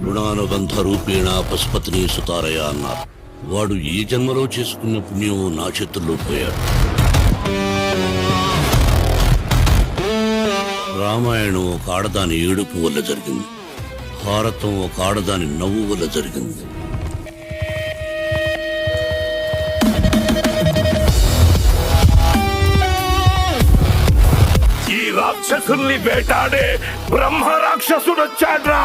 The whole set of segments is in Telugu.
రుణానుబంధ రూపేణ పశుపతిని సుతారయ అన్నారు. వాడు ఈ జన్మలో చేసుకున్న పుణ్యం నా చేతుల్లో పోయాడు. రామాయణం ఒక ఆడదాని ఏడుపు వల్ల జరిగింది. భారతం ఒక ఆడదాని నవ్వు వల్ల జరిగింది. ఈ రాక్షసుల్ని వేటాడే బ్రహ్మ రాక్షసుడు వచ్చాడ్రా.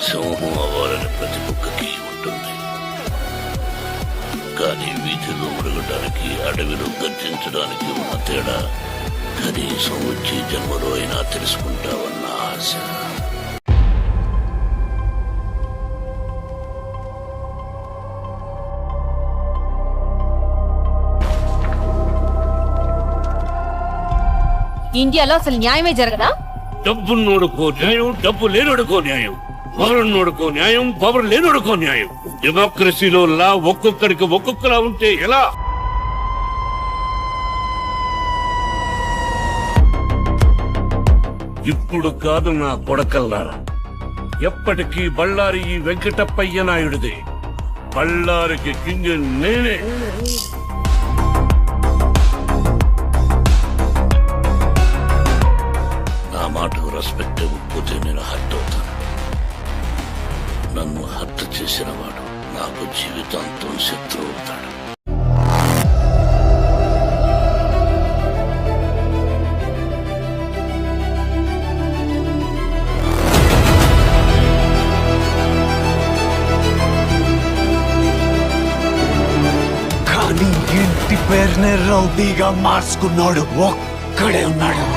సింహం అవ్వాలని ప్రతి కుక్కకి ఉంటుంది, కానీ వీధిలో ఉరగడానికి అడవిలో గర్జించడానికి ఉన్న తేడా కనీసం వచ్చే జన్మలో అయినా తెలుసుకుంటావన్న ఆశ. ఇండియాలో అసలు న్యాయమే జరగదా? డబ్బున్నోడుకో న్యాయం, డబ్బు లేనోడుకో న్యాయం. పవరున్నోడుకో న్యాయం, పవర్ లేనోడుకో న్యాయం. డెమోక్రసీలో లా ఒక్కొక్కడికి ఒక్కొక్కలా ఉంటే ఎలా? ఇప్పుడు కాదు నా కొడకల్లారా, ఎప్పటికీ బళ్ళారి ఈ వెంకటప్పయ్య నాయుడిదే. బళ్ళారికి కింగ్ నేనే. నా మాటకు రెస్పెక్ట్ ఇవ్వకపోతే నేను హర్ట్ అవుతాను. నన్ను హత్య చేసిన వాడు నాకు జీవితాంతం శత్రువు అవుతాడు. కానీ ఇంటి పేరునే రౌడీగా మార్చుకున్నాడు ఒక్కడే ఉన్నాడు.